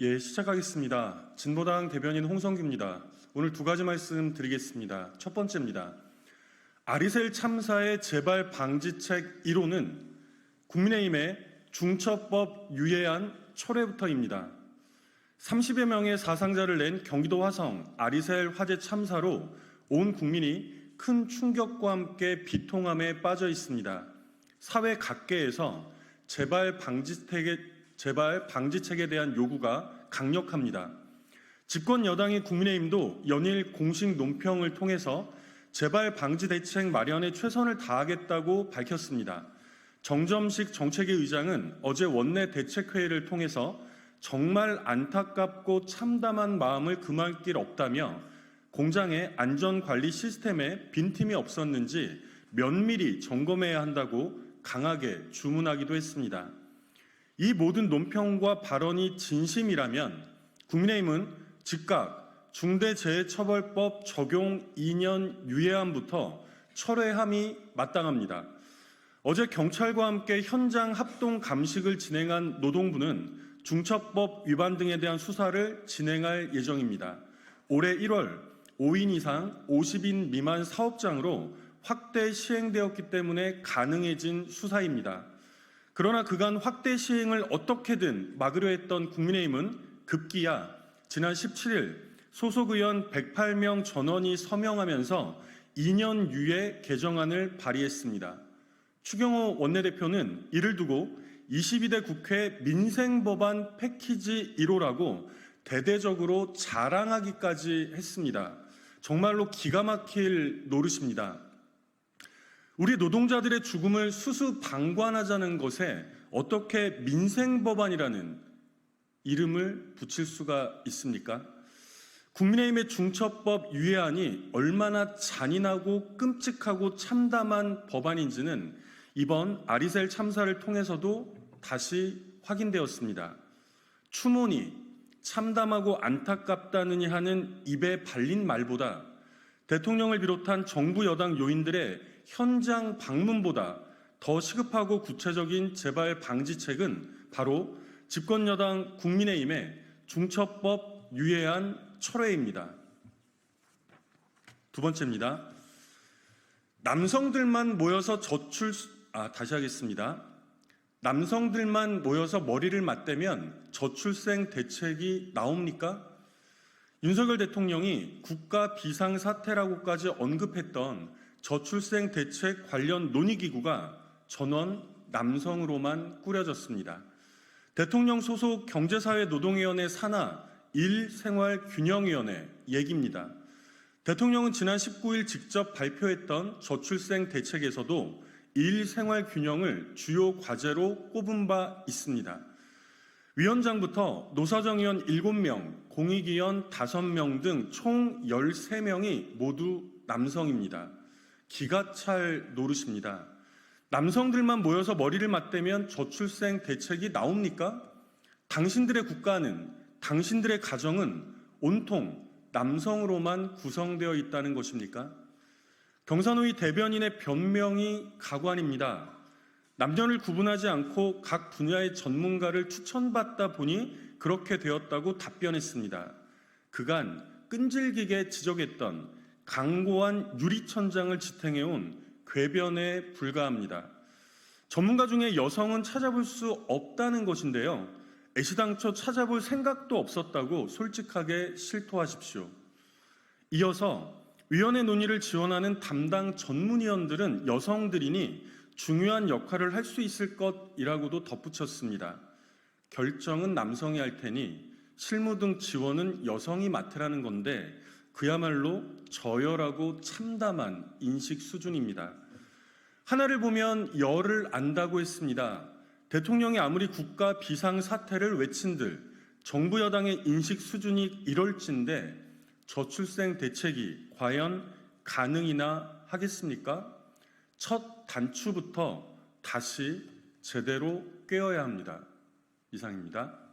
예, 시작하겠습니다. 진보당 대변인 홍성규입니다. 오늘 두 가지 말씀 드리겠습니다. 첫 번째입니다. 아리셀 참사의 재발 방지책 1호는 국민의힘의 중처법 유예안 철회부터입니다. 30여 명의 사상자를 낸 경기도 화성 아리셀 화재 참사로 온 국민이 큰 충격과 함께 비통함에 빠져 있습니다. 사회 각계에서 재발 방지책에 대한 요구가 강력합니다. 집권 여당인 국민의힘도 연일 공식 논평을 통해서 재발 방지 대책 마련에 최선을 다하겠다고 밝혔습니다. 정점식 정책위 의장은 어제 원내 대책회의를 통해서 정말 안타깝고 참담한 마음을 금할 길 없다며 공장의 안전관리 시스템에 빈틈이 없었는지 면밀히 점검해야 한다고 강하게 주문하기도 했습니다. 이 모든 논평과 발언이 진심이라면 국민의힘은 즉각 중대재해처벌법 적용 2년 유예안부터 철회함이 마땅합니다. 어제 경찰과 함께 현장 합동 감식을 진행한 노동부는 중처법 위반 등에 대한 수사를 진행할 예정입니다. 올해 1월 5인 이상 50인 미만 사업장으로 확대 시행되었기 때문에 가능해진 수사입니다. 그러나 그간 확대 시행을 어떻게든 막으려 했던 국민의힘은 급기야 지난 17일 소속 의원 108명 전원이 서명하면서 2년 유예 개정안을 발의했습니다. 추경호 원내대표는 이를 두고 22대 국회 민생법안 패키지 1호라고 대대적으로 자랑하기까지 했습니다. 정말로 기가 막힐 노릇입니다. 우리 노동자들의 죽음을 수수방관하자는 것에 어떻게 민생법안이라는 이름을 붙일 수가 있습니까? 국민의힘의 중처법 유예안이 얼마나 잔인하고 끔찍하고 참담한 법안인지는 이번 아리셀 참사를 통해서도 다시 확인되었습니다. 추모니 참담하고 안타깝다느니 하는 입에 발린 말보다 대통령을 비롯한 정부 여당 요인들의 현장 방문보다 더 시급하고 구체적인 재발 방지책은 바로 집권 여당 국민의힘의 중처법 유예안 철회입니다. 두 번째입니다. 남성들만 모여서 남성들만 모여서 머리를 맞대면 저출생 대책이 나옵니까? 윤석열 대통령이 국가 비상사태라고까지 언급했던 저출생 대책 관련 논의기구가 전원 남성으로만 꾸려졌습니다. 대통령 소속 경제사회노동위원회 산하 일생활균형위원회 얘기입니다. 대통령은 지난 19일 직접 발표했던 저출생 대책에서도 일생활균형을 주요 과제로 꼽은 바 있습니다. 위원장부터 노사정위원 7명, 공익위원 5명 등 총 13명이 모두 남성입니다. 기가 찰 노릇입니다. 남성들만 모여서 머리를 맞대면 저출생 대책이 나옵니까? 당신들의 국가는, 당신들의 가정은 온통 남성으로만 구성되어 있다는 것입니까? 경사노위 대변인의 변명이 가관입니다. 남녀를 구분하지 않고 각 분야의 전문가를 추천받다 보니 그렇게 되었다고 답변했습니다. 그간 끈질기게 지적했던 강고한 유리천장을 지탱해온 궤변에 불과합니다. 전문가 중에 여성은 찾아볼 수 없다는 것인데요. 애시당초 찾아볼 생각도 없었다고 솔직하게 실토하십시오. 이어서 위원회 논의를 지원하는 담당 전문위원들은 여성들이니 중요한 역할을 할 수 있을 것이라고도 덧붙였습니다. 결정은 남성이 할 테니 실무 등 지원은 여성이 맡으라는 건데 그야말로 저열하고 참담한 인식 수준입니다. 하나를 보면 열을 안다고 했습니다. 대통령이 아무리 국가 비상사태를 외친들 정부 여당의 인식 수준이 이럴진데 저출생 대책이 과연 가능이나 하겠습니까? 첫 단추부터 다시 제대로 꿰어야 합니다. 이상입니다.